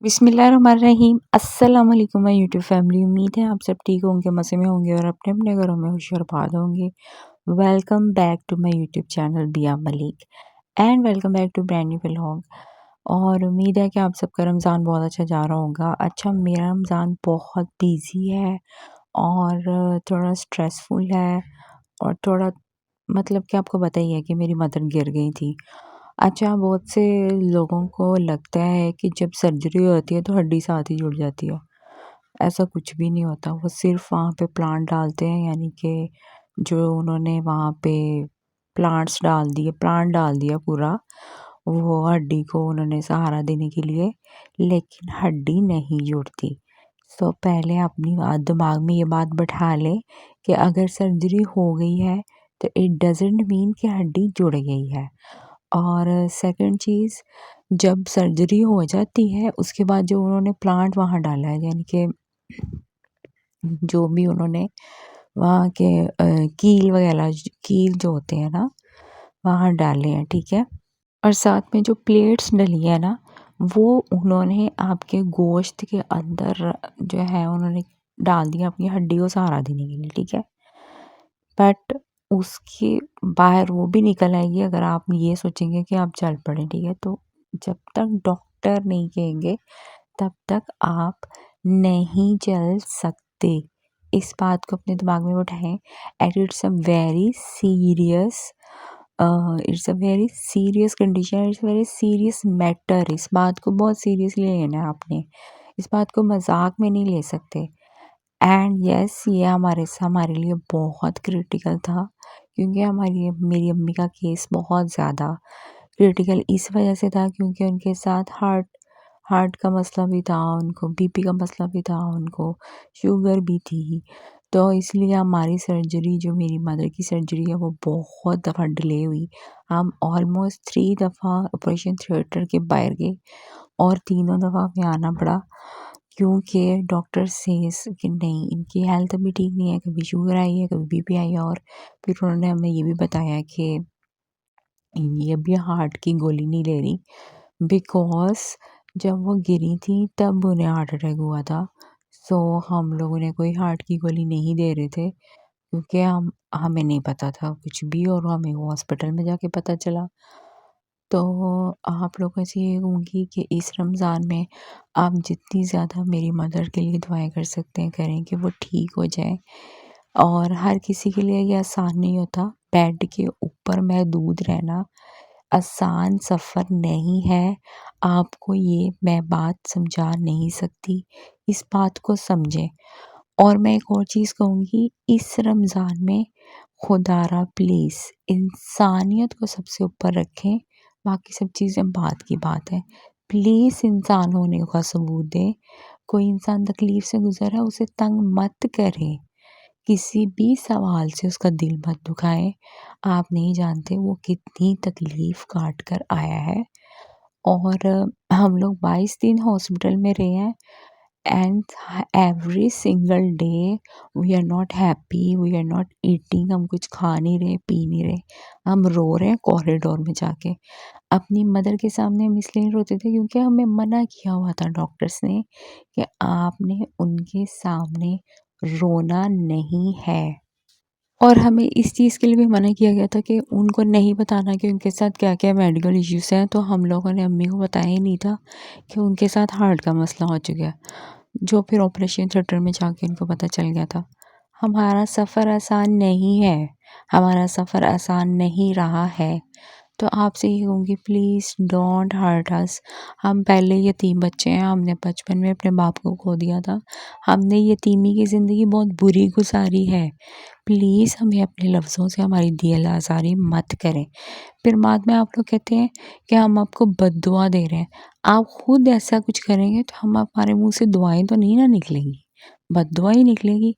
बिस्मिल्लाहिर्रहमानिर्रहीम। अस्सलाम वालेकुम माय यूट्यूब फैमिली। उम्मीद है आप सब ठीक होंगे, मज़े में होंगे और अपने अपने घरों में खुश और आबाद होंगे। Welcome back to my YouTube channel Biya Malik and welcome back to brand new vlog. और उम्मीद है कि आप सबका रमज़ान बहुत अच्छा जा रहा होगा। अच्छा, मेरा रमज़ान बहुत बिजी है और थोड़ा स्ट्रेसफुल है और थोड़ा मतलब कि आपको पता ही है कि मेरी मदर गिर गई थी। अच्छा, बहुत से लोगों को लगता है कि जब सर्जरी होती है तो हड्डी साथ ही जुड़ जाती है। ऐसा कुछ भी नहीं होता। वो सिर्फ वहाँ पे प्लांट डालते हैं, यानी कि जो उन्होंने वहाँ पे प्लांट डाल दिया पूरा, वो हड्डी को उन्होंने सहारा देने के लिए, लेकिन हड्डी नहीं जुड़ती। तो पहले अपनी दिमाग में ये बात बैठा ले कि अगर सर्जरी हो गई है तो इट डज़न्ट मीन कि हड्डी जुड़ गई है। और सेकंड चीज़, जब सर्जरी हो जाती है उसके बाद जो उन्होंने प्लांट वहाँ डाला है, यानी कि जो भी उन्होंने वहाँ के कील जो होते हैं ना, वहाँ डाले हैं, ठीक है। और साथ में जो प्लेट्स डली है ना, वो उन्होंने आपके गोश्त के अंदर जो है उन्होंने डाल दिया अपनी हड्डी को सहारा देने के लिए, ठीक है। बट उसके बाहर वो भी निकल आएगी अगर आप ये सोचेंगे कि आप चल पड़े, ठीक है। तो जब तक डॉक्टर नहीं कहेंगे तब तक आप नहीं चल सकते। इस बात को अपने दिमाग में उठाएं। And it's a very serious condition, it's very serious matter. इस बात को बहुत सीरियसली लेना है आपने। इस बात को मजाक में नहीं ले सकते। एंड यस, ये हमारे लिए बहुत क्रिटिकल था, क्योंकि हमारी मेरी अम्मी का केस बहुत ज़्यादा क्रिटिकल इस वजह से था क्योंकि उनके साथ हार्ट का मसला भी था, उनको बीपी का मसला भी था, उनको शुगर भी थी। तो इसलिए हमारी सर्जरी, जो मेरी मदर की सर्जरी है, वो बहुत दफ़ा डिले हुई। हम ऑलमोस्ट 3 दफ़ा ऑपरेशन थिएटर के बाहर गए और तीनों दफ़ा हमें आना पड़ा, क्योंकि डॉक्टर सेज कि नहीं, इनकी हेल्थ अभी ठीक नहीं है, कभी शुगर आई है, कभी बीपी आई है। और फिर उन्होंने हमें ये भी बताया कि ये अभी हार्ट की गोली नहीं ले रही, बिकॉज़ जब वो गिरी थी तब उन्हें हार्ट अटैक हुआ था। सो हम लोग उन्हें कोई हार्ट की गोली नहीं दे रहे थे, क्योंकि हमें नहीं पता था कुछ भी, और हमें हॉस्पिटल में जाके पता चला। तो आप लोगों से ये कहूँगी कि इस रमज़ान में आप जितनी ज़्यादा मेरी मदर के लिए दुआएं कर सकते हैं करें, कि वो ठीक हो जाए। और हर किसी के लिए ये आसान नहीं होता। बेड के ऊपर महदूद रहना आसान सफ़र नहीं है। आपको ये मैं बात समझा नहीं सकती, इस बात को समझें। और मैं एक और चीज़ कहूँगी, इस रमज़ान में खुदारा प्लीज़ इंसानियत को सबसे ऊपर रखें। बाकी सब चीज़ें बात की बात है। प्लीज़ इंसान होने का सबूत दें। कोई इंसान तकलीफ़ से गुज़र रहा है, उसे तंग मत करें। किसी भी सवाल से उसका दिल मत दुखाएं। आप नहीं जानते वो कितनी तकलीफ़ काट कर आया है। और हम लोग 22 दिन हॉस्पिटल में रहे हैं, and every single day we are not happy, we are not eating. हम कुछ खा नहीं रहे, पी नहीं रहे, हम रो रहे हैं कॉरिडोर में जाके। अपनी मदर के सामने हम इसलिए नहीं रोते थे क्योंकि हमें मना किया हुआ था डॉक्टर्स ने कि आपने उनके सामने रोना नहीं है। और हमें इस चीज़ के लिए भी मना किया गया था कि उनको नहीं बताना कि उनके साथ क्या-क्या मेडिकल इश्यूज़ हैं। तो हम लोगों ने अम्मी को बताया ही नहीं था कि उनके साथ हार्ट का मसला हो चुका है, जो फिर ऑपरेशन थिएटर में जाके उनको पता चल गया था। हमारा सफ़र आसान नहीं है, हमारा सफ़र आसान नहीं रहा है। तो आपसे ये कहूँगी, प्लीज़ डोंट हर्ट अस। हम पहले यतीम बच्चे हैं, हमने बचपन में अपने बाप को खो दिया था। हमने यतीमी की ज़िंदगी बहुत बुरी गुज़ारी है। प्लीज़ हमें अपने लफ्ज़ों से हमारी दिल आज़ारी मत करें। फिर बाद में आप लोग कहते हैं कि हम आपको बद्दुआ दे रहे हैं। आप खुद ऐसा कुछ करेंगे तो हमारे मुँह से दुआएँ तो नहीं ना निकलेंगी, बद्दुआ ही निकलेगी।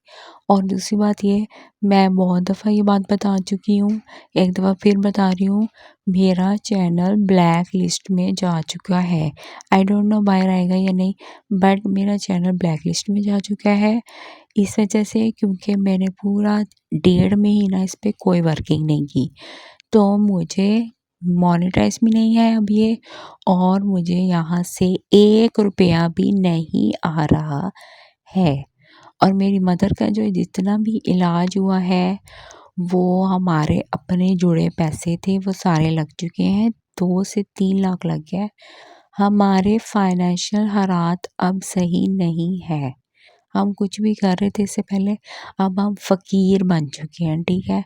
और दूसरी बात ये, मैं बहुत दफ़ा ये बात बता चुकी हूँ, एक दफ़ा फिर बता रही हूँ, मेरा चैनल ब्लैक लिस्ट में जा चुका है। आई डोंट नो बाहर आएगा या नहीं, बट मेरा चैनल ब्लैक लिस्ट में जा चुका है। इस वजह से क्योंकि मैंने पूरा 1.5 महीना इस पे कोई वर्किंग नहीं की। तो मुझे मोनेटाइज़ भी नहीं है अब ये, और मुझे यहाँ से 1 रुपया भी नहीं आ रहा है। और मेरी मदर का जो जितना भी इलाज हुआ है, वो हमारे अपने जुड़े पैसे थे, वो सारे लग चुके हैं। 2 से 3 लाख लग गया है। हमारे फाइनेंशियल हालात अब सही नहीं है। हम कुछ भी कर रहे थे इससे पहले, अब हम फ़कीर बन चुके हैं, ठीक है?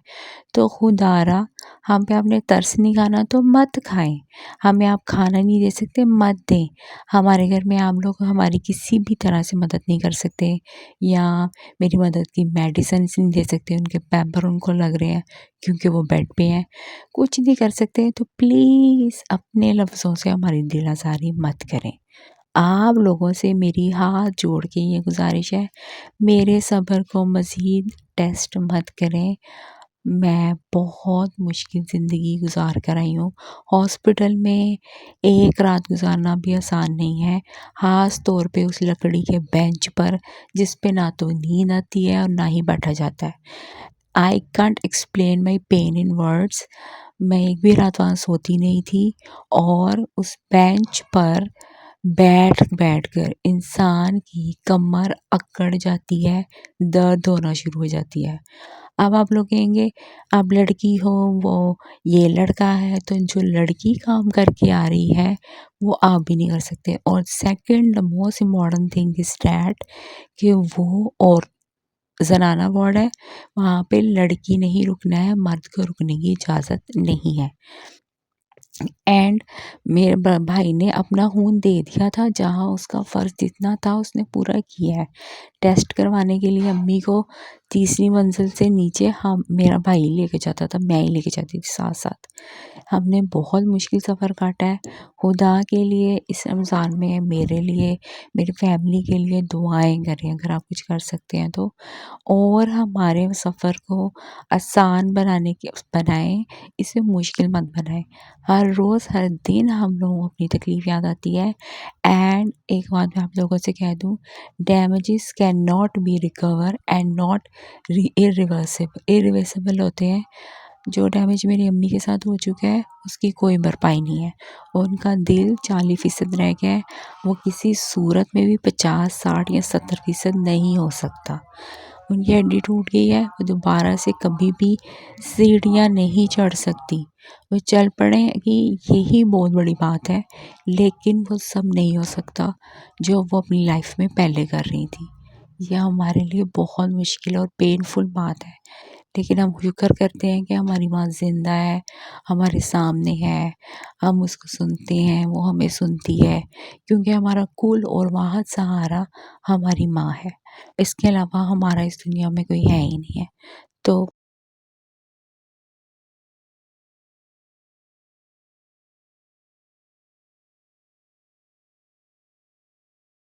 तो खुदारा हम पे आपने तरस नहीं खाना तो मत खाएँ। हमें आप खाना नहीं दे सकते, मत दें। हमारे घर में आप लोग हमारी किसी भी तरह से मदद नहीं कर सकते, या मेरी मदर की मेडिसिन्स नहीं दे सकते, उनके पैम्पर उनको लग रहे हैं क्योंकि वो बेड पे हैं। कुछ नहीं कर सकते, तो प्लीज़ अपने लफ्ज़ों से हमारी दिल आज़ारी मत करें। आप लोगों से मेरी हाथ जोड़ के ये गुज़ारिश है, मेरे सब्र को मज़ीद टेस्ट मत करें। मैं बहुत मुश्किल ज़िंदगी गुज़ार कर आई हूँ। हॉस्पिटल में 1 रात गुज़ारना भी आसान नहीं है, ख़ास तौर पे उस लकड़ी के बेंच पर जिस पे ना तो नींद आती है और ना ही बैठा जाता है। I can't explain my pain in words. मैं एक भी रात वहाँ सोती नहीं थी, और उस बेंच पर बैठ कर इंसान की कमर अकड़ जाती है, दर्द होना शुरू हो जाती है। अब आप लोग कहेंगे, आप लड़की हो, वो ये लड़का है, तो जो लड़की काम करके आ रही है, वो आप भी नहीं कर सकते। और second the most important thing is that कि वो और ज़नाना वार्ड है, वहाँ पे लड़की नहीं रुकना है, मर्द को रुकने की इजाज़त नहीं है। एंड मेरे भाई ने अपना खून दे दिया था, जहाँ उसका फ़र्ज़ जितना था उसने पूरा किया है। टेस्ट करवाने के लिए अम्मी को तीसरी मंजिल से नीचे हम मेरा भाई लेके जाता था, मैं ही लेके जाती थी साथ-साथ। हमने बहुत मुश्किल सफ़र काटा है। खुदा के लिए इस रमज़ान में मेरे लिए, मेरी फैमिली के लिए दुआएँ करें अगर आप कुछ कर सकते हैं तो। और हमारे सफ़र को आसान बनाएँ, इसे मुश्किल मत बनाएँ। हर रोज़, हर दिन हम लोगों को अपनी तकलीफ़ याद आती है। एंड एक बात मैं आप लोगों से कह दूँ, damages can not be recover and not irreversible होते हैं। जो डैमेज मेरी अम्मी के साथ हो चुका है, उसकी कोई भरपाई नहीं है। उनका दिल 40% रह गया है, वो किसी सूरत में भी 50, 60 या 70% नहीं हो सकता। उनकी हड्डी टूट गई है, वो दोबारा से कभी भी सीढ़ियाँ नहीं चढ़ सकती। वो चल पड़ेंगी, यही बहुत बड़ी बात है, लेकिन वो सब नहीं हो सकता जो वो अपनी लाइफ में पहले कर रही थी। ये हमारे लिए बहुत मुश्किल और पेनफुल बात है, लेकिन हम शुक्र करते हैं कि हमारी माँ ज़िंदा है, हमारे सामने है, हम उसको सुनते हैं, वो हमें सुनती है, क्योंकि हमारा कुल और वाहिद सहारा हमारी माँ है। इसके अलावा हमारा इस दुनिया में कोई है ही नहीं है। तो